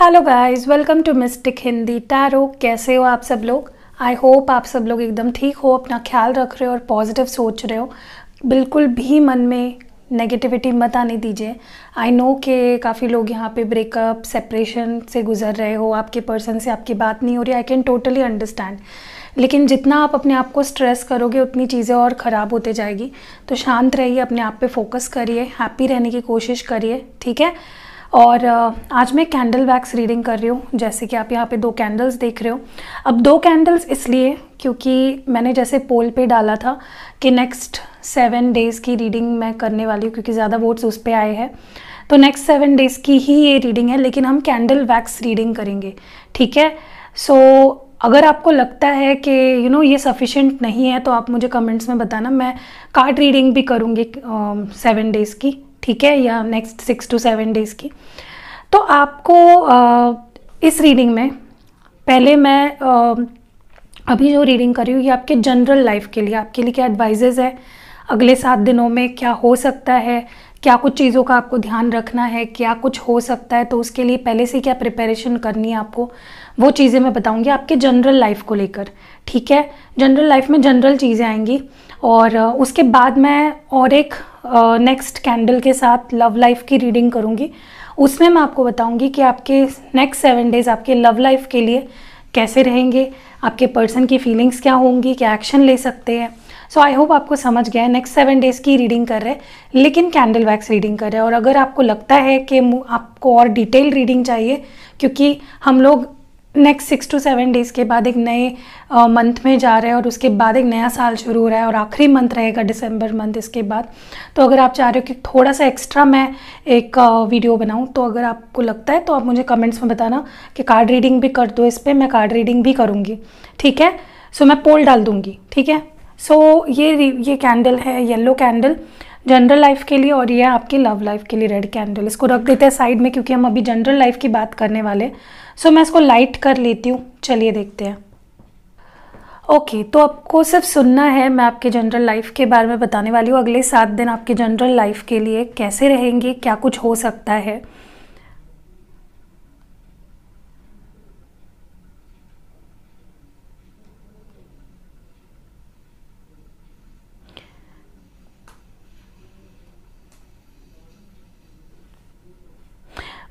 Hello guys, welcome to mystic Hindi tarot. कैसे हो आप सब लोग? आई होप आप सब लोग एकदम ठीक हो, अपना ख्याल रख रहे हो और पॉजिटिव सोच रहे हो। बिल्कुल भी मन में नेगेटिविटी मत आने दीजिए। आई नो कि काफ़ी लोग यहाँ पे ब्रेकअप सेपरेशन से गुजर रहे हो, आपके पर्सन से आपकी बात नहीं हो रही। आई कैन टोटली अंडरस्टैंड, लेकिन जितना आप अपने आप को स्ट्रेस करोगे उतनी चीज़ें और ख़राब होते जाएगी। तो शांत रहिए, अपने आप पे फोकस करिए, हैप्पी रहने की कोशिश करिए, ठीक है। और आज मैं कैंडल वैक्स रीडिंग कर रही हूँ, जैसे कि आप यहाँ पे 2 कैंडल्स देख रहे हो। अब 2 कैंडल्स इसलिए क्योंकि मैंने जैसे पोल पे डाला था कि नेक्स्ट 7 डेज़ की रीडिंग मैं करने वाली हूँ, क्योंकि ज़्यादा वोट्स उस पर आए हैं। तो नेक्स्ट 7 डेज़ की ही ये रीडिंग है, लेकिन हम कैंडल वैक्स रीडिंग करेंगे, ठीक है। सो अगर आपको लगता है कि ये सफिशेंट नहीं है तो आप मुझे कमेंट्स में बताना। मैं कार्ड रीडिंग भी करूँगी 7 डेज़ की, ठीक है, या नेक्स्ट 6 to 7 डेज़ की। तो आपको इस रीडिंग में पहले मैं अभी जो रीडिंग कर रही हूँ ये आपके जनरल लाइफ के लिए, आपके लिए क्या एडवाइजेज़ है, अगले 7 दिनों में क्या हो सकता है, क्या कुछ चीज़ों का आपको ध्यान रखना है, क्या कुछ हो सकता है, तो उसके लिए पहले से क्या प्रिपरेशन करनी है आपको, वो चीज़ें मैं बताऊंगी आपके जनरल लाइफ को लेकर, ठीक है। जनरल लाइफ में जनरल चीज़ें आएंगी और उसके बाद मैं और एक नेक्स्ट कैंडल के साथ लव लाइफ की रीडिंग करूंगी। उसमें मैं आपको बताऊंगी कि आपके नेक्स्ट 7 डेज़ आपके लव लाइफ के लिए कैसे रहेंगे, आपके पर्सन की फीलिंग्स क्या होंगी, क्या एक्शन ले सकते हैं। सो आई होप आपको समझ गया है। नेक्स्ट 7 डेज़ की रीडिंग कर रहे हैं, लेकिन कैंडल वैक्स रीडिंग कर रहे हैं। और अगर आपको लगता है कि आपको और डिटेल रीडिंग चाहिए, क्योंकि हम लोग नेक्स्ट 6 to 7 डेज़ के बाद एक नए मंथ में जा रहे हैं और उसके बाद एक नया साल शुरू हो रहा है और आखिरी मंथ रहेगा दिसंबर मंथ इसके बाद। तो अगर आप चाह रहे हो कि थोड़ा सा एक्स्ट्रा मैं एक वीडियो बनाऊं, तो अगर आपको लगता है तो आप मुझे कमेंट्स में बताना कि कार्ड रीडिंग भी कर दो इस पर। मैं कार्ड रीडिंग भी करूँगी, ठीक है। सो मैं पोल डाल दूँगी, ठीक है। सो ये कैंडल है येलो कैंडल जनरल लाइफ के लिए, और ये आपकी लव लाइफ के लिए रेड कैंडल। इसको रख देते हैं साइड में, क्योंकि हम अभी जनरल लाइफ की बात करने वाले। सो मैं इसको लाइट कर लेती हूँ, चलिए देखते हैं। ओके, तो आपको सिर्फ सुनना है, मैं आपके जनरल लाइफ के बारे में बताने वाली हूँ। अगले 7 दिन आपके जनरल लाइफ के लिए कैसे रहेंगे, क्या कुछ हो सकता है।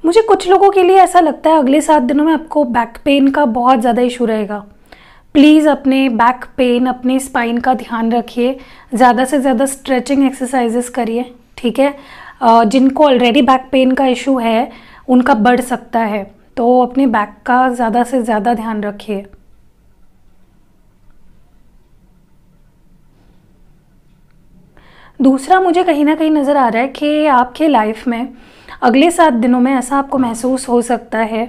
मुझे कुछ लोगों के लिए ऐसा लगता है अगले 7 दिनों में आपको बैक पेन का बहुत ज़्यादा इशू रहेगा। प्लीज़ अपने बैक पेन, अपने स्पाइन का ध्यान रखिए, ज़्यादा से ज़्यादा स्ट्रेचिंग एक्सरसाइजेस करिए, ठीक है। जिनको ऑलरेडी बैक पेन का इशू है उनका बढ़ सकता है, तो अपने बैक का ज़्यादा से ज़्यादा ध्यान रखिए। दूसरा, मुझे कहीं ना कहीं नज़र आ रहा है कि आपके लाइफ में अगले 7 दिनों में ऐसा आपको महसूस हो सकता है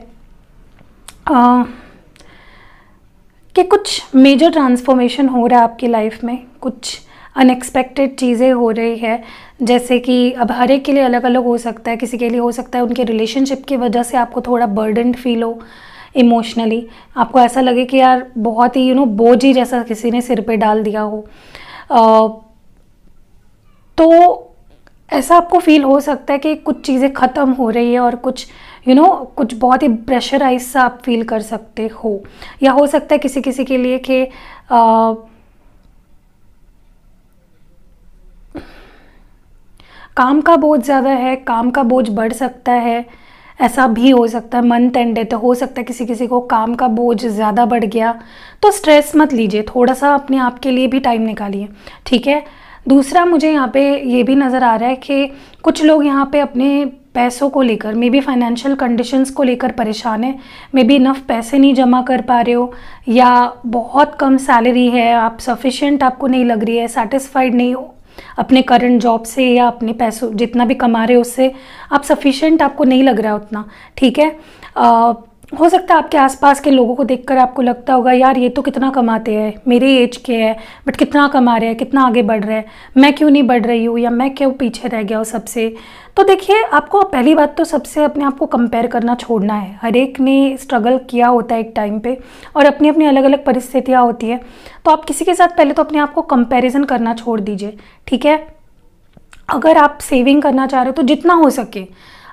कि कुछ मेजर ट्रांसफॉर्मेशन हो रहा है आपकी लाइफ में, कुछ अनएक्सपेक्टेड चीज़ें हो रही है। जैसे कि अब हर एक के लिए अलग अलग हो सकता है, किसी के लिए हो सकता है उनके रिलेशनशिप की वजह से आपको थोड़ा बर्डन्ड फील हो इमोशनली, आपको ऐसा लगे कि यार बहुत ही बोझ ही जैसा किसी ने सिर पे डाल दिया हो। तो ऐसा आपको फील हो सकता है कि कुछ चीज़ें ख़त्म हो रही है और कुछ कुछ बहुत ही प्रेशराइज सा आप फील कर सकते हो। या हो सकता है किसी किसी के लिए कि काम का बोझ ज़्यादा है, काम का बोझ बढ़ सकता है, ऐसा भी हो सकता है। मंथ एंड है तो हो सकता है किसी किसी को काम का बोझ ज़्यादा बढ़ गया। तो स्ट्रेस मत लीजिए, थोड़ा सा अपने आप के लिए भी टाइम निकालिए, ठीक है। दूसरा, मुझे यहाँ पे ये भी नज़र आ रहा है कि कुछ लोग यहाँ पे अपने पैसों को लेकर, मे बी फाइनेंशियल कंडीशंस को लेकर परेशान है। मे बी इनफ पैसे नहीं जमा कर पा रहे हो, या बहुत कम सैलरी है, आप सफिशिएंट आपको नहीं लग रही है, सेटिस्फाइड नहीं हो अपने करंट जॉब से, या अपने पैसों जितना भी कमा रहे हो उससे आप सफिशिएंट आपको नहीं लग रहा है उतना, ठीक है। हो सकता है आपके आसपास के लोगों को देखकर आपको लगता होगा यार ये तो कितना कमाते हैं, मेरे एज के है बट कितना कमा रहे हैं, कितना आगे बढ़ रहे हैं, मैं क्यों नहीं बढ़ रही हूँ, या मैं क्यों पीछे रह गया हूँ सबसे। तो देखिए, आपको पहली बात तो सबसे अपने आप को कंपेयर करना छोड़ना है। हर एक ने स्ट्रगल किया होता है एक टाइम पे, और अपनी अपनी अलग अलग परिस्थितियाँ होती है। तो आप किसी के साथ पहले तो अपने आप को कंपेरिजन करना छोड़ दीजिए, ठीक है। अगर आप सेविंग करना चाह रहे हो तो जितना हो सके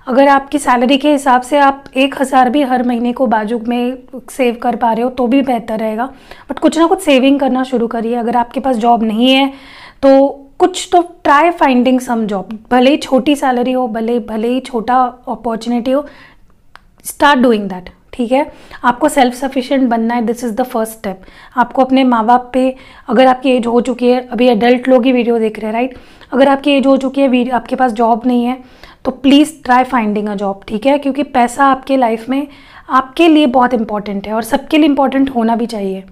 अगर आपकी सैलरी के हिसाब से आप 1,000 भी हर महीने को बाजू में सेव कर पा रहे हो तो भी बेहतर रहेगा, बट कुछ ना कुछ सेविंग करना शुरू करिए। अगर आपके पास जॉब नहीं है तो कुछ तो ट्राई फाइंडिंग सम जॉब, भले ही छोटी सैलरी हो, भले ही छोटा अपॉर्चुनिटी हो, स्टार्ट डूइंग दैट। ठीक है, आपको सेल्फ सफिशिएंट बनना है, this is the first step. आपको अपने माँ बाप पे, अगर आपकी एज हो चुकी है, अभी एडल्ट लोग ही वीडियो देख रहे हैं राइट, अगर आपकी एज हो चुकी है, आपके पास जॉब नहीं है, तो please try finding a job. ठीक है, क्योंकि पैसा आपके लाइफ में आपके लिए बहुत इंपॉर्टेंट है और सबके लिए इंपॉर्टेंट होना भी चाहिए।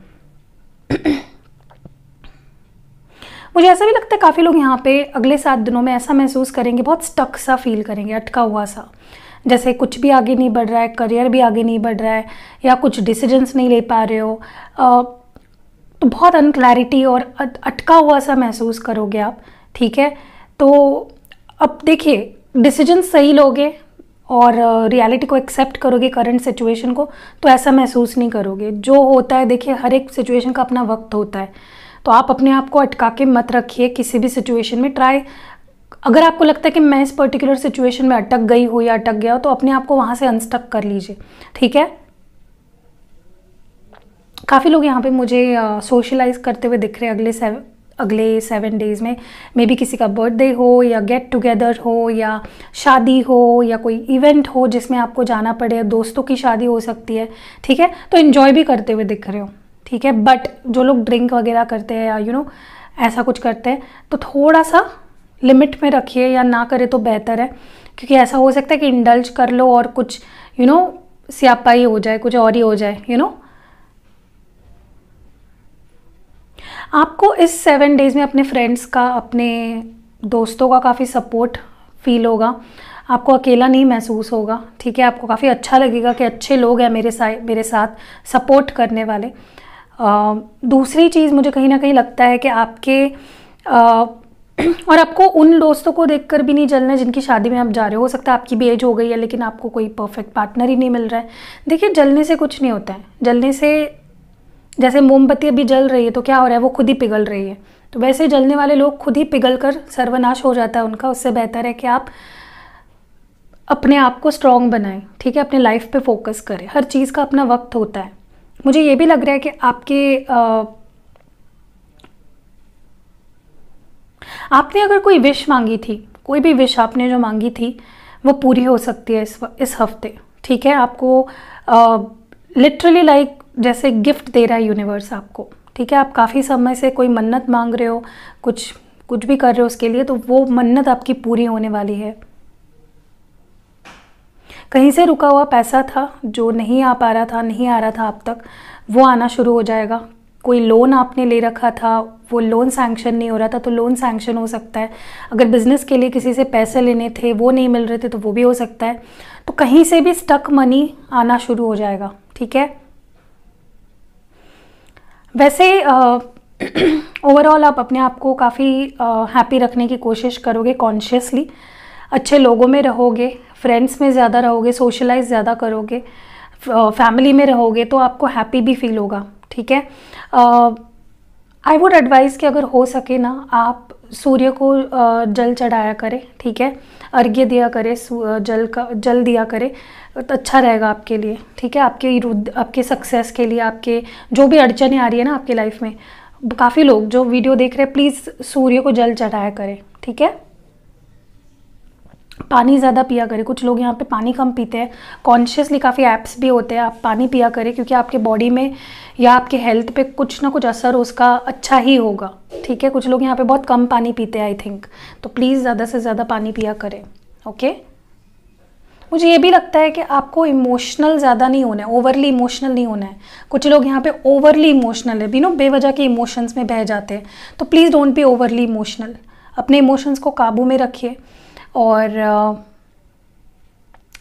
मुझे ऐसा भी लगता है काफ़ी लोग यहाँ पे अगले 7 दिनों में ऐसा महसूस करेंगे, बहुत स्टक सा फील करेंगे, अटका हुआ सा, जैसे कुछ भी आगे नहीं बढ़ रहा है, करियर भी आगे नहीं बढ़ रहा है, या कुछ डिसीजंस नहीं ले पा रहे हो, तो बहुत अनक्लैरिटी और अटका हुआ सा महसूस करोगे आप। ठीक है, तो अब देखिए, डिसीजन सही लोगे और रियलिटी को एक्सेप्ट करोगे, करंट सिचुएशन को, तो ऐसा महसूस नहीं करोगे। जो होता है देखिए, हर एक सिचुएशन का अपना वक्त होता है, तो आप अपने आप को अटका के मत रखिए किसी भी सिचुएशन में। ट्राई, अगर आपको लगता है कि मैं इस पर्टिकुलर सिचुएशन में अटक गई हूँ या अटक गया हो, तो अपने आप को वहाँ से अनस्टक कर लीजिए। ठीक है, काफ़ी लोग यहाँ पे मुझे सोशलाइज करते हुए दिख रहे हैं अगले 7 डेज़ में। मे बी किसी का बर्थडे हो या गेट टुगेदर हो या शादी हो या कोई इवेंट हो जिसमें आपको जाना पड़े, दोस्तों की शादी हो सकती है। ठीक है, तो इन्जॉय भी करते हुए दिख रहे हो। ठीक है, बट जो लोग ड्रिंक वगैरह करते हैं या ऐसा कुछ करते हैं, तो थोड़ा सा लिमिट में रखिए, या ना करे तो बेहतर है, क्योंकि ऐसा हो सकता है कि इंडल्ज कर लो और कुछ स्यापा ही हो जाए, कुछ और ही हो जाए। आपको इस 7 डेज़ में अपने फ्रेंड्स का, अपने दोस्तों का काफ़ी सपोर्ट फील होगा, आपको अकेला नहीं महसूस होगा। ठीक है, आपको काफ़ी अच्छा लगेगा कि अच्छे लोग हैं मेरे साथ सपोर्ट करने वाले। दूसरी चीज़ मुझे कहीं ना कहीं लगता है कि आपके और आपको उन दोस्तों को देखकर भी नहीं जलना जिनकी शादी में आप जा रहे हो सकता है आपकी भी एज हो गई है, लेकिन आपको कोई परफेक्ट पार्टनर ही नहीं मिल रहा है। देखिए, जलने से कुछ नहीं होता है, जलने से, जैसे मोमबत्ती अभी जल रही है तो क्या हो रहा है, वो खुद ही पिघल रही है, तो वैसे जलने वाले लोग खुद ही पिघल कर सर्वनाश हो जाता है उनका। उससे बेहतर है कि आप अपने आप को स्ट्रॉन्ग बनाएं। ठीक है, अपने लाइफ पे फोकस करें, हर चीज़ का अपना वक्त होता है। मुझे ये भी लग रहा है कि आपने अगर कोई विश मांगी थी, कोई भी विश आपने जो मांगी थी, वो पूरी हो सकती है इस हफ्ते। ठीक है, आपको लिटरली लाइक जैसे गिफ्ट दे रहा है यूनिवर्स आपको। ठीक है, आप काफ़ी समय से कोई मन्नत मांग रहे हो, कुछ भी कर रहे हो उसके लिए, तो वो मन्नत आपकी पूरी होने वाली है। कहीं से रुका हुआ पैसा था जो नहीं आ पा रहा था, नहीं आ रहा था अब तक, वो आना शुरू हो जाएगा। कोई लोन आपने ले रखा था, वो लोन सैंक्शन नहीं हो रहा था, तो लोन सैंक्शन हो सकता है। अगर बिज़नेस के लिए किसी से पैसे लेने थे, वो नहीं मिल रहे थे, तो वो भी हो सकता है। तो कहीं से भी स्टक मनी आना शुरू हो जाएगा। ठीक है, वैसे ओवरऑल आप अपने आप को काफ़ी हैप्पी रखने की कोशिश करोगे, कॉन्शियसली अच्छे लोगों में रहोगे, फ्रेंड्स में ज़्यादा रहोगे, सोशलाइज ज़्यादा करोगे, फैमिली में रहोगे, तो आपको हैप्पी भी फील होगा। ठीक है, आई वुड एडवाइज़ कि अगर हो सके ना, आप सूर्य को जल चढ़ाया करें। ठीक है, अर्घ्य दिया करें, जल दिया करें, तो अच्छा रहेगा आपके लिए। ठीक है, आपके सक्सेस के लिए, आपके जो भी अड़चनें आ रही है ना आपके लाइफ में, काफ़ी लोग जो वीडियो देख रहे हैं, प्लीज़ सूर्य को जल चढ़ाया करें। ठीक है, पानी ज़्यादा पिया करें। कुछ लोग यहाँ पे पानी कम पीते हैं, कॉन्शियसली काफ़ी ऐप्स भी होते हैं, आप पानी पिया करें, क्योंकि आपके बॉडी में या आपके हेल्थ पे कुछ ना कुछ असर उसका अच्छा ही होगा। ठीक है, कुछ लोग यहाँ पे बहुत कम पानी पीते हैं आई थिंक, तो प्लीज़ ज़्यादा से ज़्यादा पानी पिया करें। ओके, मुझे ये भी लगता है कि आपको इमोशनल ज़्यादा नहीं होना है, ओवरली इमोशनल नहीं होना है। कुछ लोग यहाँ पे ओवरली इमोशनल है, बेवजह के इमोशंस में बह जाते हैं, तो please don't be overly emotional. अपने इमोशंस को काबू में रखिए और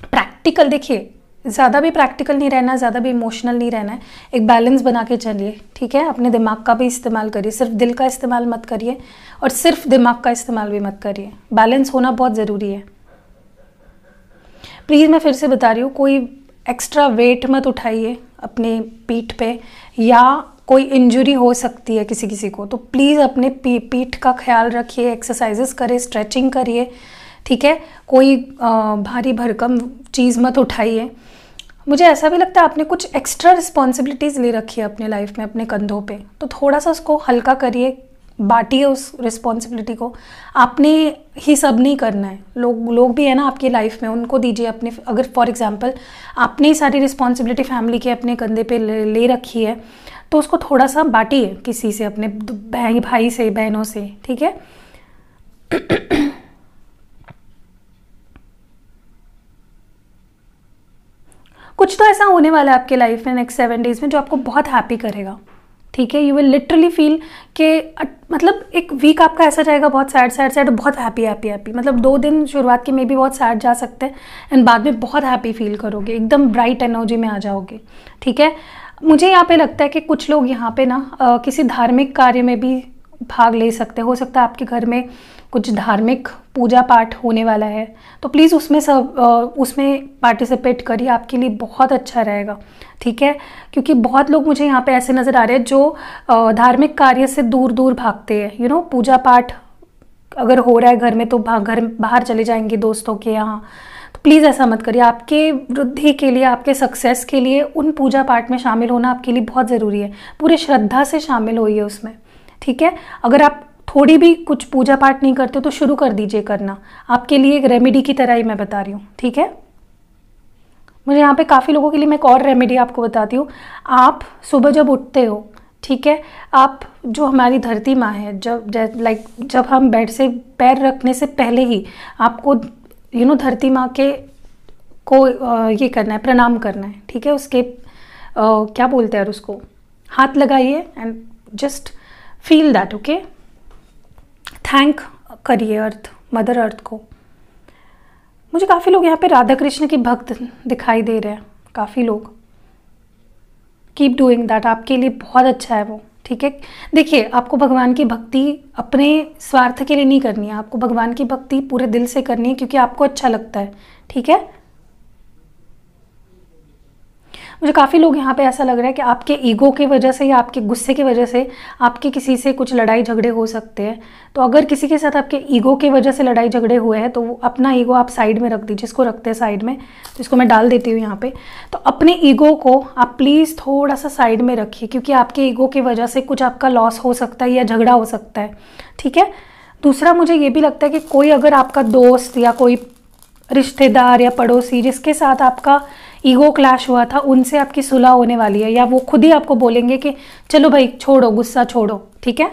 प्रैक्टिकल, देखिए ज़्यादा भी प्रैक्टिकल नहीं रहना, ज़्यादा भी इमोशनल नहीं रहना है, एक बैलेंस बना के चलिए। ठीक है, अपने दिमाग का भी इस्तेमाल करिए, सिर्फ दिल का इस्तेमाल मत करिए और सिर्फ दिमाग का इस्तेमाल भी मत करिए। बैलेंस होना बहुत ज़रूरी है। प्लीज़ मैं फिर से बता रही हूँ, कोई एक्स्ट्रा वेट मत उठाइए अपने पीठ पे, या कोई इंजरी हो सकती है किसी को, तो प्लीज़ अपने पीठ का ख्याल रखिए, एक्सरसाइजेस करिए, स्ट्रेचिंग करिए। ठीक है, कोई भारी भरकम चीज़ मत उठाइए। मुझे ऐसा भी लगता है आपने कुछ एक्स्ट्रा रिस्पॉन्सिबिलिटीज़ ले रखी है अपने लाइफ में अपने कंधों पे, तो थोड़ा सा उसको हल्का करिए, बांटिए उस रिस्पॉन्सिबिलिटी को। आपने ही सब नहीं करना है, लोग भी है ना आपकी लाइफ में, उनको दीजिए अपने। अगर फॉर एग्जांपल आपने ही सारी रिस्पॉन्सिबिलिटी फैमिली के अपने कंधे पे ले रखी है, तो उसको थोड़ा सा बांटिए किसी से, अपने भाई से, बहनों से, ठीक है। कुछ तो ऐसा होने वाला है आपके लाइफ में नेक्स्ट 7 डेज में जो आपको बहुत हैप्पी करेगा, ठीक है। यू विल लिटरली फील कि मतलब एक वीक आपका ऐसा जाएगा बहुत सैड, बहुत हैप्पी। मतलब 2 दिन शुरुआत के में भी बहुत सैड जा सकते हैं एंड बाद में बहुत हैप्पी फील करोगे, एकदम ब्राइट एनर्जी में आ जाओगे, ठीक है। मुझे यहाँ पे लगता है कि कुछ लोग यहाँ पे ना किसी धार्मिक कार्य में भी भाग ले सकते हैं। हो सकता है आपके घर में कुछ धार्मिक पूजा पाठ होने वाला है, तो प्लीज़ उसमें पार्टिसिपेट करिए, आपके लिए बहुत अच्छा रहेगा, ठीक है। क्योंकि बहुत लोग मुझे यहाँ पे ऐसे नज़र आ रहे हैं जो धार्मिक कार्य से दूर दूर भागते हैं, पूजा पाठ अगर हो रहा है घर में तो घर बाहर चले जाएंगे दोस्तों के यहाँ। तो प्लीज़ ऐसा मत करिए, आपके वृद्धि के लिए, आपके सक्सेस के लिए उन पूजा पाठ में शामिल होना आपके लिए बहुत ज़रूरी है। पूरे श्रद्धा से शामिल होइए उसमें, ठीक है। अगर आप थोड़ी भी कुछ पूजा पाठ नहीं करते तो शुरू कर दीजिए करना, आपके लिए एक रेमेडी की तरह ही मैं बता रही हूँ, ठीक है। मुझे यहाँ पे काफ़ी लोगों के लिए मैं एक और रेमेडी आपको बताती हूँ। आप सुबह जब उठते हो, ठीक है, आप जो हमारी धरती माँ है, जब हम बेड से पैर रखने से पहले ही आपको धरती माँ को ये करना है, प्रणाम करना है, ठीक है। उसके क्या बोलते हैं उसको, हाथ लगाइए and just feel that, okay. Thank करिए अर्थ, मदर अर्थ को। मुझे काफ़ी लोग यहाँ पे राधा कृष्ण के भक्त दिखाई दे रहे हैं, काफ़ी लोग। कीप डूइंग दैट, आपके लिए बहुत अच्छा है वो, ठीक है। देखिए, आपको भगवान की भक्ति अपने स्वार्थ के लिए नहीं करनी है, आपको भगवान की भक्ति पूरे दिल से करनी है क्योंकि आपको अच्छा लगता है, ठीक है। मुझे काफ़ी लोग यहाँ पे ऐसा लग रहा है कि आपके ईगो की वजह से या आपके गुस्से की वजह से आपके किसी से कुछ लड़ाई झगड़े हो सकते हैं। तो अगर किसी के साथ आपके ईगो की वजह से लड़ाई झगड़े हुए हैं तो अपना ईगो आप साइड में रख दीजिए, जिसको रखते हैं साइड में, तो इसको मैं डाल देती हूँ यहाँ पे। तो अपने ईगो को आप प्लीज़ थोड़ा सा साइड में रखिए, क्योंकि आपके ईगो की वजह से कुछ आपका लॉस हो सकता है या झगड़ा हो सकता है, ठीक है। दूसरा, मुझे ये भी लगता है कि कोई अगर आपका दोस्त या कोई रिश्तेदार या पड़ोसी जिसके साथ आपका ईगो क्लैश हुआ था, उनसे आपकी सुलह होने वाली है, या वो खुद ही आपको बोलेंगे कि चलो भाई छोड़ो, गुस्सा छोड़ो, ठीक है।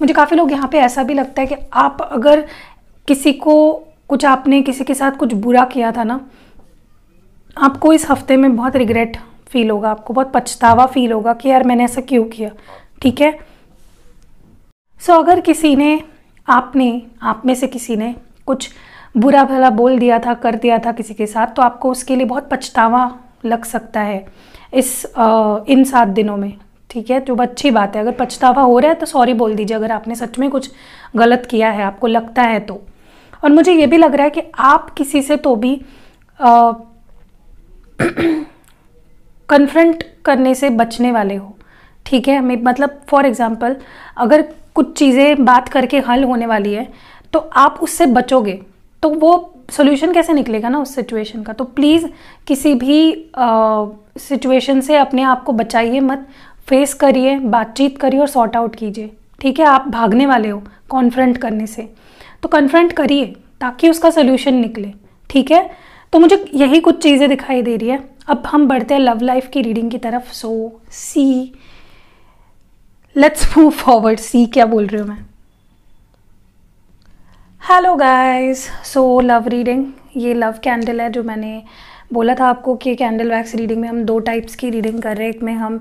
मुझे काफ़ी लोग यहाँ पे ऐसा भी लगता है कि आप अगर आपने किसी के साथ कुछ बुरा किया था ना, आपको इस हफ्ते में बहुत रिग्रेट फील होगा, आपको बहुत पछतावा फील होगा कि यार मैंने ऐसा क्यों किया, ठीक है। सो अगर किसी ने आप में से किसी ने कुछ बुरा भला बोल दिया था, कर दिया था किसी के साथ, तो आपको उसके लिए बहुत पछतावा लग सकता है इन 7 दिनों में, ठीक है। जो अच्छी बात है, अगर पछतावा हो रहा है तो सॉरी बोल दीजिए अगर आपने सच में कुछ गलत किया है, आपको लगता है तो। और मुझे ये भी लग रहा है कि आप किसी से तो भी कन्फ्रंट करने से बचने वाले हो, ठीक है। मतलब फॉर एग्जाम्पल, अगर कुछ चीज़ें बात करके हल होने वाली है तो आप उससे बचोगे, तो वो सॉल्यूशन कैसे निकलेगा ना उस सिचुएशन का। तो प्लीज़ किसी भी सिचुएशन से अपने आप को बचाइए मत, फेस करिए, बातचीत करिए और सॉर्ट आउट कीजिए, ठीक है। आप भागने वाले हो कॉन्फ्रंट करने से, तो कन्फ्रंट करिए ताकि उसका सॉल्यूशन निकले, ठीक है। तो मुझे यही कुछ चीज़ें दिखाई दे रही है। अब हम बढ़ते हैं लव लाइफ की रीडिंग की तरफ। सो सी, लेट्स मूव फॉरवर्ड। सी क्या बोल रही हूँ मैं। Hello guys, so love reading, ये लव कैंडल है। जो मैंने बोला था आपको कि कैंडल वैक्स रीडिंग में हम 2 टाइप्स की रीडिंग कर रहे हैं, एक में हम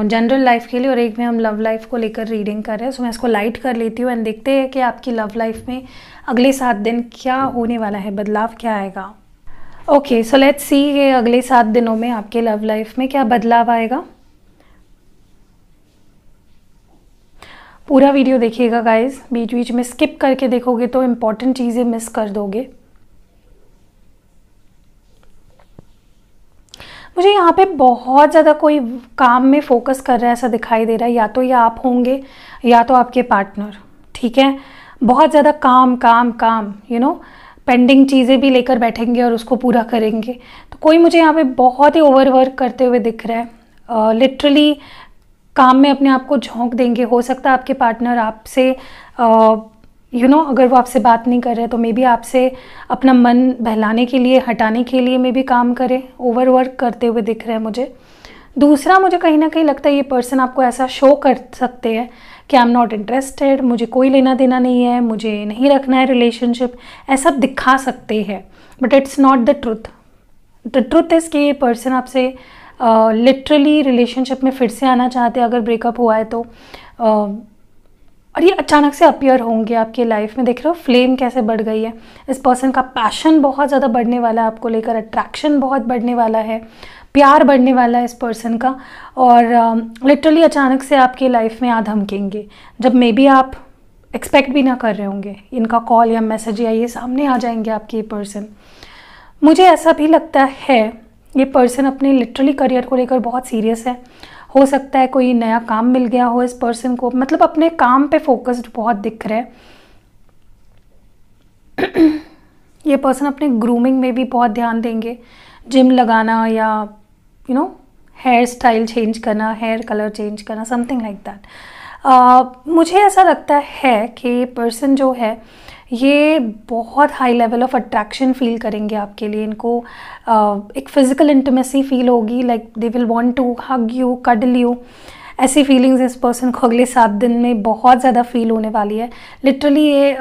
जनरल लाइफ के लिए और एक में हम लव लाइफ को लेकर रीडिंग कर रहे हैं। सो मैं इसको लाइट कर लेती हूँ एंड देखते हैं कि आपकी लव लाइफ में अगले 7 दिन क्या होने वाला है, बदलाव क्या आएगा। ओके, सो लेट्स सी कि अगले 7 दिनों में आपके लव लाइफ में क्या बदलाव आएगा। पूरा वीडियो देखिएगा गाइस, बीच बीच में स्किप करके देखोगे तो इम्पॉर्टेंट चीज़ें मिस कर दोगे। मुझे यहाँ पे बहुत ज़्यादा कोई काम में फोकस कर रहा है ऐसा दिखाई दे रहा है, या तो ये आप होंगे या तो आपके पार्टनर, ठीक है। बहुत ज़्यादा काम काम काम, पेंडिंग चीज़ें भी लेकर बैठेंगे और उसको पूरा करेंगे। तो कोई मुझे यहाँ पे बहुत ही ओवरवर्क करते हुए दिख रहा है, लिटरली काम में अपने आप को झोंक देंगे। हो सकता है आपके पार्टनर आपसे अगर वो आपसे बात नहीं कर रहे तो मे बी आपसे अपना मन बहलाने के लिए, हटाने के लिए मे बी काम करे। ओवरवर्क करते हुए दिख रहा है मुझे। दूसरा, मुझे कहीं ना कहीं लगता है ये पर्सन आपको ऐसा शो कर सकते हैं कि आई एम नॉट इंटरेस्टेड, मुझे कोई लेना देना नहीं है, मुझे नहीं रखना है रिलेशनशिप, ऐसा दिखा सकते हैं। But it's not the truth. The truth is कि ये पर्सन आपसे लिटरली रिलेशनशिप में फिर से आना चाहते हैं अगर ब्रेकअप हुआ है तो। और ये अचानक से अपीयर होंगे आपकी लाइफ में। देख रहे हो फ्लेम कैसे बढ़ गई है। इस पर्सन का पैशन बहुत ज़्यादा बढ़ने वाला है आपको लेकर, अट्रैक्शन बहुत बढ़ने वाला है, प्यार बढ़ने वाला है इस पर्सन का। और लिटरली अचानक से आपकी लाइफ में आ धमकेंगे जब मे बी आप एक्सपेक्ट भी ना कर रहे होंगे। इनका कॉल या मैसेज या ये सामने आ जाएंगे आपके ये पर्सन। मुझे ऐसा भी लगता है ये पर्सन अपने लिटरली करियर को लेकर बहुत सीरियस है। हो सकता है कोई नया काम मिल गया हो इस पर्सन को, मतलब अपने काम पे फोकस्ड बहुत दिख रहा है। ये पर्सन अपने ग्रूमिंग में भी बहुत ध्यान देंगे, जिम लगाना या हेयर स्टाइल चेंज करना, हेयर कलर चेंज करना, समथिंग लाइक दैट। मुझे ऐसा लगता है कि पर्सन जो है ये बहुत high level of attraction feel करेंगे आपके लिए। इनको एक फिजिकल इंटीमेसी फील होगी, like they will want to hug you, cuddle you. ऐसी फीलिंग्स इस पर्सन को अगले 7 दिन में बहुत ज़्यादा फील होने वाली है। लिटरली ये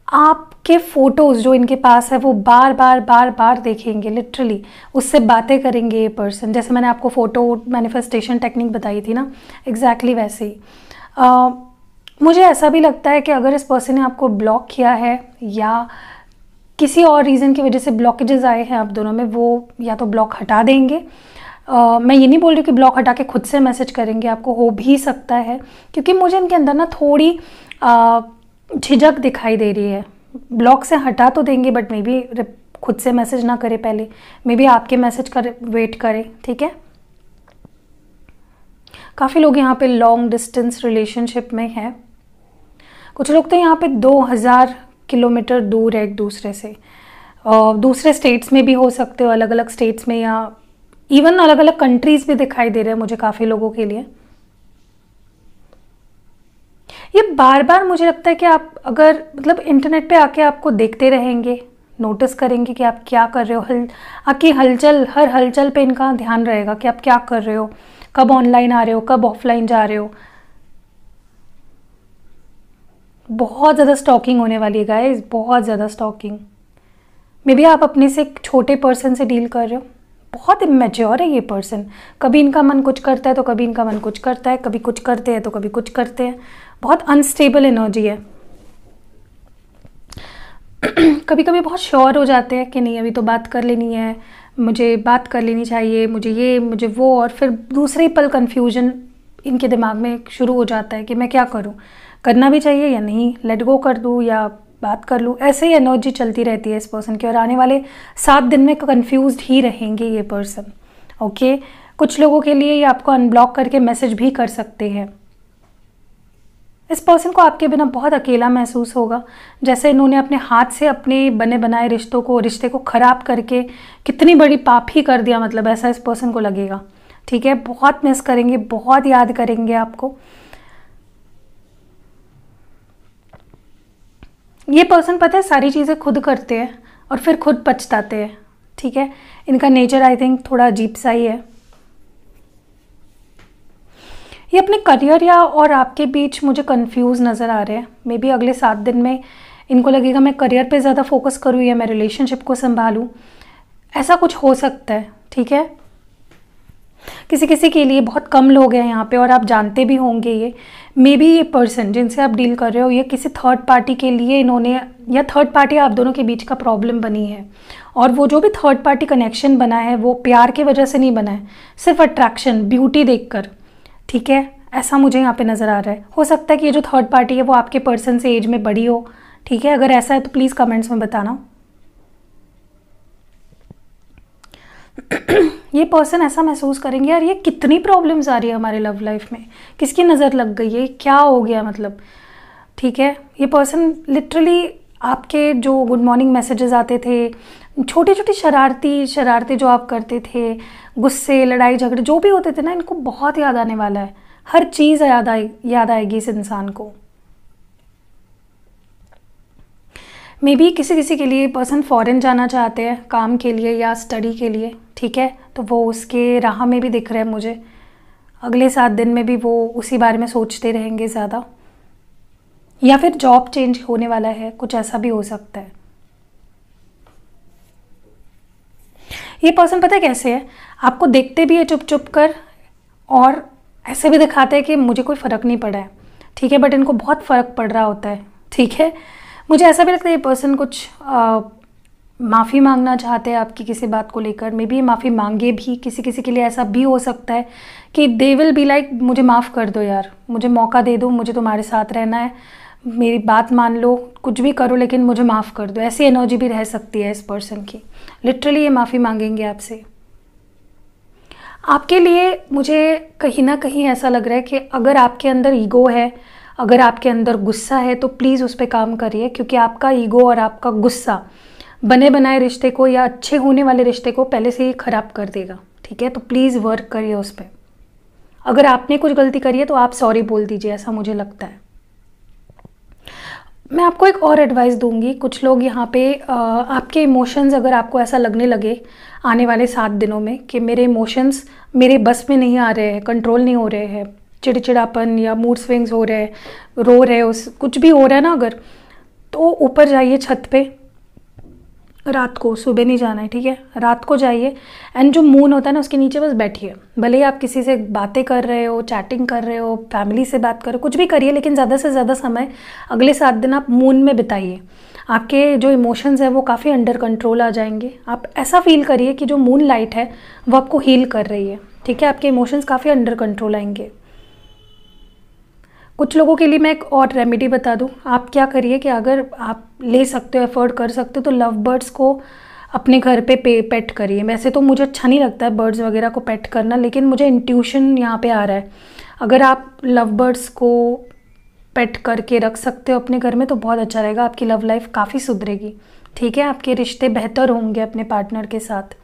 आपके फ़ोटोज़ जो इनके पास है वो बार बार देखेंगे, लिटरली उससे बातें करेंगे ये पर्सन। जैसे मैंने आपको फ़ोटो मैनिफेस्टेशन टेक्निक बताई थी ना, एग्जैक्टली वैसे ही। मुझे ऐसा भी लगता है कि अगर इस पर्सन ने आपको ब्लॉक किया है या किसी और रीज़न की वजह से ब्लॉकेजेस आए हैं आप दोनों में, वो या तो ब्लॉक हटा देंगे। मैं ये नहीं बोल रही कि ब्लॉक हटा के खुद से मैसेज करेंगे, आपको हो भी सकता है, क्योंकि मुझे इनके अंदर ना थोड़ी झिझक दिखाई दे रही है। ब्लॉक से हटा तो देंगे बट मे बी खुद से मैसेज ना करे, पहले मे बी आपके मैसेज कर वेट करें, ठीक है। काफ़ी लोग यहाँ पे लॉन्ग डिस्टेंस रिलेशनशिप में हैं। कुछ लोग तो यहाँ पे 2000 किलोमीटर दूर है एक दूसरे से, दूसरे स्टेट्स में भी हो सकते हो, अलग अलग स्टेट्स में, या इवन अलग अलग कंट्रीज भी दिखाई दे रहे हैं मुझे काफ़ी लोगों के लिए। ये बार बार मुझे लगता है कि आप अगर मतलब इंटरनेट पे आके आपको देखते रहेंगे, नोटिस करेंगे कि आप क्या कर रहे हो, आपकी हलचल, हर हलचल पे इनका ध्यान रहेगा कि आप क्या कर रहे हो, कब ऑनलाइन आ रहे हो, कब ऑफलाइन जा रहे हो। बहुत ज़्यादा स्टॉकिंग होने वाली है गाइस, बहुत ज़्यादा स्टॉकिंग। मे बी आप अपने से एक छोटे पर्सन से डील कर रहे हो। बहुत इमेच्योर है ये पर्सन। कभी इनका मन कुछ करता है तो कभी इनका मन कुछ करता है, कभी कुछ करते हैं तो कभी कुछ करते हैं। बहुत अनस्टेबल एनर्जी है। कभी कभी बहुत श्योर हो जाते हैं कि नहीं अभी तो बात कर लेनी है, मुझे बात कर लेनी चाहिए, मुझे ये मुझे वो, और फिर दूसरे पल कन्फ्यूजन इनके दिमाग में शुरू हो जाता है कि मैं क्या करूं, करना भी चाहिए या नहीं, लेट गो कर दूं या बात कर लूं। ऐसे ही एनर्जी चलती रहती है इस पर्सन की, और आने वाले 7 दिन में कंफ्यूज्ड ही रहेंगे ये पर्सन। ओके, कुछ लोगों के लिए ये आपको अनब्लॉक करके मैसेज भी कर सकते हैं। इस पर्सन को आपके बिना बहुत अकेला महसूस होगा, जैसे इन्होंने अपने हाथ से अपने बने बनाए रिश्ते को ख़राब करके कितनी बड़ी पाप ही कर दिया, मतलब ऐसा इस पर्सन को लगेगा। ठीक है, बहुत मिस करेंगे, बहुत याद करेंगे आपको। ये पर्सन पता है सारी चीज़ें खुद करते हैं और फिर खुद पछताते हैं। ठीक है, इनका नेचर आई थिंक थोड़ा अजीब सा ही है। ये अपने करियर या और आपके बीच मुझे कंफ्यूज नज़र आ रहे हैं। मे बी अगले 7 दिन में इनको लगेगा मैं करियर पे ज़्यादा फोकस करूँ या मैं रिलेशनशिप को संभालूँ, ऐसा कुछ हो सकता है। ठीक है, किसी किसी के लिए, बहुत कम लोग हैं यहाँ पे और आप जानते भी होंगे ये। मे बी ये पर्सन जिनसे आप डील कर रहे हो ये किसी थर्ड पार्टी के लिए इन्होंने, या थर्ड पार्टी आप दोनों के बीच का प्रॉब्लम बनी है, और वो जो भी थर्ड पार्टी कनेक्शन बना है वो प्यार की वजह से नहीं बना है, सिर्फ अट्रैक्शन, ब्यूटी देखकर। ठीक है, ऐसा मुझे यहाँ पे नज़र आ रहा है। हो सकता है कि ये जो थर्ड पार्टी है वो आपके पर्सन से एज में बड़ी हो। ठीक है, अगर ऐसा है तो प्लीज़ कमेंट्स में बताना। ये पर्सन ऐसा महसूस करेंगे यार ये कितनी प्रॉब्लम्स आ रही है हमारे लव लाइफ में, किसकी नज़र लग गई है, क्या हो गया मतलब। ठीक है, ये पर्सन लिटरली आपके जो गुड मॉर्निंग मैसेजेस आते थे, छोटी छोटी शरारतें जो आप करते थे, गुस्से, लड़ाई झगड़े जो भी होते थे ना, इनको बहुत याद आने वाला है। हर चीज़ याद आएगी इस इंसान को। मे बी किसी किसी के लिए पर्सन फॉरेन जाना चाहते हैं काम के लिए या स्टडी के लिए, ठीक है, तो वो उसके राह में भी दिख रहा है मुझे। अगले 7 दिन में भी वो उसी बारे में सोचते रहेंगे ज़्यादा, या फिर जॉब चेंज होने वाला है, कुछ ऐसा भी हो सकता है। ये पर्सन पता है कैसे है, आपको देखते भी है चुप चुप कर और ऐसे भी दिखाते हैं कि मुझे कोई फ़र्क नहीं पड़ा है, ठीक है, बट इनको बहुत फ़र्क पड़ रहा होता है, ठीक है। मुझे ऐसा भी लगता है ये पर्सन कुछ माफ़ी मांगना चाहते हैं आपकी किसी बात को लेकर। मे बी माफ़ी मांगे भी, किसी किसी के लिए ऐसा भी हो सकता है कि दे विल बी लाइक मुझे माफ़ कर दो यार, मुझे मौका दे दो, मुझे तुम्हारे साथ रहना है, मेरी बात मान लो, कुछ भी करो लेकिन मुझे माफ़ कर दो। ऐसी एनर्जी भी रह सकती है इस पर्सन की। लिटरली ये माफ़ी मांगेंगे आपसे। आपके लिए मुझे कहीं ना कहीं ऐसा लग रहा है कि अगर आपके अंदर ईगो है, अगर आपके अंदर गुस्सा है, तो प्लीज़ उस पर काम करिए, क्योंकि आपका ईगो और आपका गुस्सा बने बनाए रिश्ते को या अच्छे होने वाले रिश्ते को पहले से ही ख़राब कर देगा, ठीक है। तो प्लीज़ वर्क करिए उस पर। अगर आपने कुछ गलती करी है तो आप सॉरी बोल दीजिए, ऐसा मुझे लगता है। मैं आपको एक और एडवाइस दूंगी। कुछ लोग यहाँ पे आपके इमोशंस, अगर आपको ऐसा लगने लगे आने वाले 7 दिनों में कि मेरे इमोशंस मेरे बस में नहीं आ रहे हैं, कंट्रोल नहीं हो रहे हैं, चिड़चिड़ापन या मूड स्विंग्स हो रहे हैं, रो रहे हो, कुछ भी हो रहा है ना अगर, तो ऊपर जाइए छत पे रात को, सुबह नहीं जाना है, ठीक है, रात को जाइए एंड जो मून होता है ना उसके नीचे बस बैठिए। भले ही आप किसी से बातें कर रहे हो, चैटिंग कर रहे हो, फैमिली से बात कर रहे हो, कुछ भी करिए, लेकिन ज़्यादा से ज़्यादा समय अगले 7 दिन आप मून में बिताइए। आपके जो इमोशंस हैं वो काफ़ी अंडर कंट्रोल आ जाएंगे। आप ऐसा फील करिए कि जो मून लाइट है वो आपको हील कर रही है, ठीक है, आपके इमोशंस काफ़ी अंडर कंट्रोल आएंगे। कुछ लोगों के लिए मैं एक और रेमेडी बता दूं। आप क्या करिए कि अगर आप ले सकते हो, अफोर्ड कर सकते हो, तो लव बर्ड्स को अपने घर पे पेट करिए। वैसे तो मुझे अच्छा नहीं लगता है बर्ड्स वगैरह को पेट करना, लेकिन मुझे इंट्यूशन यहाँ पे आ रहा है। अगर आप लव बर्ड्स को पेट करके रख सकते हो अपने घर में तो बहुत अच्छा रहेगा। आपकी लव लाइफ काफ़ी सुधरेगी, ठीक है, आपके रिश्ते बेहतर होंगे अपने पार्टनर के साथ।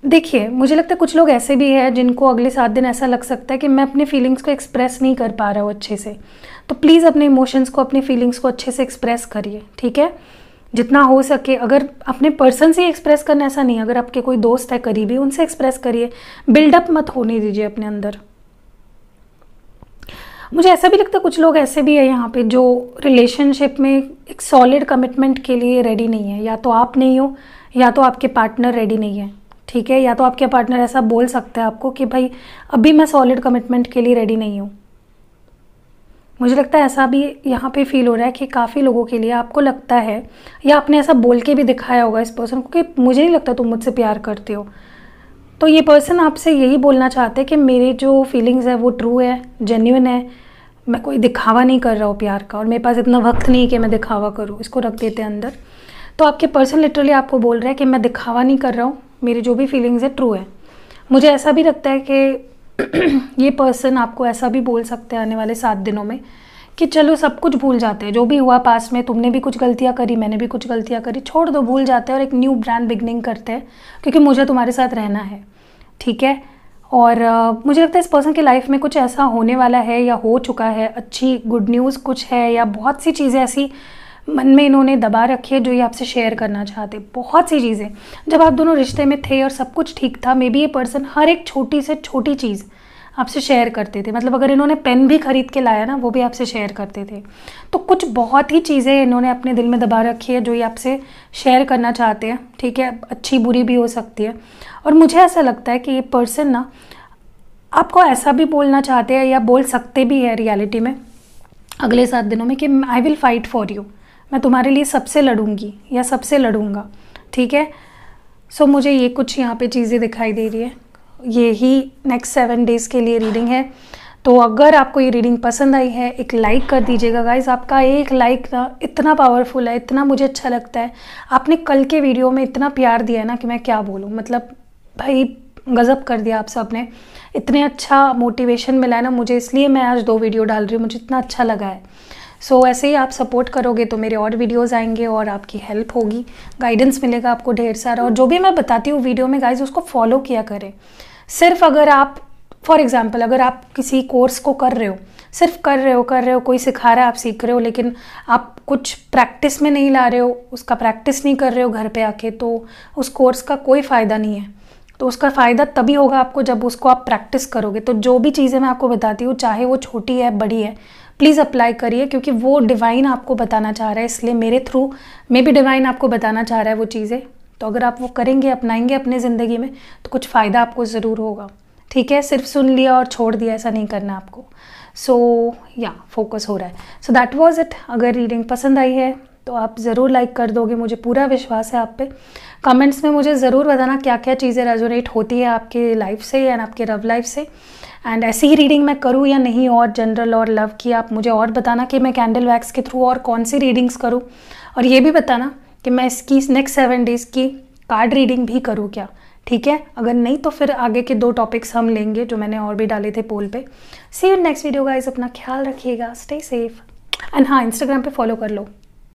देखिए, मुझे लगता है कुछ लोग ऐसे भी हैं जिनको अगले 7 दिन ऐसा लग सकता है कि मैं अपने फीलिंग्स को एक्सप्रेस नहीं कर पा रहा हूँ अच्छे से। तो प्लीज़ अपने इमोशंस को, अपने फीलिंग्स को अच्छे से एक्सप्रेस करिए, ठीक है, जितना हो सके। अगर अपने पर्सन से ही एक्सप्रेस करना, ऐसा नहीं, अगर आपके कोई दोस्त है करीबी, उनसे एक्सप्रेस करिए। बिल्डअप मत होने दीजिए अपने अंदर। मुझे ऐसा भी लगता है कुछ लोग ऐसे भी है यहाँ पे जो रिलेशनशिप में एक सॉलिड कमिटमेंट के लिए रेडी नहीं है। या तो आप नहीं हो या तो आपके पार्टनर रेडी नहीं है, ठीक है, या तो आपके पार्टनर ऐसा बोल सकते हैं आपको कि भाई अभी मैं सॉलिड कमिटमेंट के लिए रेडी नहीं हूँ। मुझे लगता है ऐसा भी यहाँ पे फील हो रहा है कि काफ़ी लोगों के लिए आपको लगता है, या आपने ऐसा बोल के भी दिखाया होगा इस पर्सन को कि मुझे नहीं लगता तुम मुझसे प्यार करते हो। तो ये पर्सन आपसे यही बोलना चाहते हैं कि मेरी जो फीलिंग्स है वो ट्रू है, जेन्युइन है, मैं कोई दिखावा नहीं कर रहा हूँ प्यार का, और मेरे पास इतना वक्त नहीं कि मैं दिखावा करूँ। इसको रख देते हैं अंदर। तो आपके पर्सन लिटरली आपको बोल रहा है कि मैं दिखावा नहीं कर रहा हूँ, मेरी जो भी फीलिंग्स है ट्रू है। मुझे ऐसा भी लगता है कि ये पर्सन आपको ऐसा भी बोल सकते हैं आने वाले 7 दिनों में कि चलो सब कुछ भूल जाते हैं, जो भी हुआ पास्ट में, तुमने भी कुछ गलतियाँ करी, मैंने भी कुछ गलतियाँ करी, छोड़ दो, भूल जाते हैं और एक न्यू ब्रांड बिगनिंग करते हैं, क्योंकि मुझे तुम्हारे साथ रहना है, ठीक है। और मुझे लगता है इस पर्सन की लाइफ में कुछ ऐसा होने वाला है या हो चुका है, अच्छी गुड न्यूज़ कुछ है, या बहुत सी चीज़ें ऐसी मन में इन्होंने दबा रखी है जो ये आपसे शेयर करना चाहते। बहुत सी चीज़ें, जब आप दोनों रिश्ते में थे और सब कुछ ठीक था, मे बी ये पर्सन हर एक छोटी से छोटी चीज़ आपसे शेयर करते थे। मतलब अगर इन्होंने पेन भी खरीद के लाया ना, वो भी आपसे शेयर करते थे। तो कुछ बहुत ही चीज़ें इन्होंने अपने दिल में दबा रखी है जो ये आपसे शेयर करना चाहते हैं, ठीक है, अच्छी बुरी भी हो सकती है। और मुझे ऐसा लगता है कि ये पर्सन ना आपको ऐसा भी बोलना चाहते हैं या बोल सकते भी है रियलिटी में अगले 7 दिनों में कि I will fight for you, मैं तुम्हारे लिए सबसे लड़ूंगी या सबसे लड़ूंगा, ठीक है। सो मुझे ये कुछ यहाँ पे चीज़ें दिखाई दे रही है। ये ही नेक्स्ट 7 डेज़ के लिए रीडिंग है। तो अगर आपको ये रीडिंग पसंद आई है, एक लाइक कर दीजिएगा गाइज। आपका एक लाइक ना इतना पावरफुल है, इतना मुझे अच्छा लगता है। आपने कल के वीडियो में इतना प्यार दिया है ना कि मैं क्या बोलूँ, मतलब भाई गज़ब कर दिया आप सब ने। इतने अच्छा मोटिवेशन मिला है ना मुझे, इसलिए मैं आज 2 वीडियो डाल रही हूँ, मुझे इतना अच्छा लगा है। सो ऐसे ही आप सपोर्ट करोगे तो मेरे और वीडियोज़ आएंगे और आपकी हेल्प होगी, गाइडेंस मिलेगा आपको ढेर सारा। और जो भी मैं बताती हूँ वीडियो में गाइज उसको फॉलो किया करें। सिर्फ अगर आप फॉर एग्जाम्पल अगर आप किसी कोर्स को कर रहे हो, सिर्फ कर रहे हो, कोई सिखा रहा है, आप सीख रहे हो, लेकिन आप कुछ प्रैक्टिस में नहीं ला रहे हो, उसका प्रैक्टिस नहीं कर रहे हो घर पे आके, तो उस कोर्स का कोई फ़ायदा नहीं है। तो उसका फ़ायदा तभी होगा आपको जब उसको आप प्रैक्टिस करोगे। तो जो भी चीज़ें मैं आपको बताती हूँ, चाहे वो छोटी है बड़ी है, प्लीज़ अप्लाई करिए, क्योंकि वो डिवाइन आपको बताना चाह रहा है, इसलिए मेरे थ्रू में भी डिवाइन आपको बताना चाह रहा है वो चीज़ें। तो अगर आप वो करेंगे, अपनाएंगे अपनी ज़िंदगी में, तो कुछ फ़ायदा आपको ज़रूर होगा। ठीक है, सिर्फ सुन लिया और छोड़ दिया ऐसा नहीं करना आपको। सो या फोकस हो रहा है। So that was it. अगर रीडिंग पसंद आई है तो आप ज़रूर लाइक कर दोगे, मुझे पूरा विश्वास है आप पे। कमेंट्स में मुझे ज़रूर बताना क्या क्या चीज़ें रेजोनेट होती है आपके लाइफ से या आपके लव लाइफ से। एंड ऐसी ही रीडिंग मैं करूँ या नहीं, और जनरल और लव की आप मुझे और बताना कि मैं कैंडल वैक्स के थ्रू और कौन सी रीडिंग्स करूँ। और ये भी बताना कि मैं इसकी नेक्स्ट 7 डेज़ की कार्ड रीडिंग भी करूँ क्या। ठीक है, अगर नहीं तो फिर आगे के 2 टॉपिक्स हम लेंगे जो मैंने और भी डाले थे पोल पे। सी यू नेक्स्ट वीडियो गाइस, अपना ख्याल रखिएगा, स्टे सेफ। एंड हाँ, इंस्टाग्राम पे फॉलो कर लो।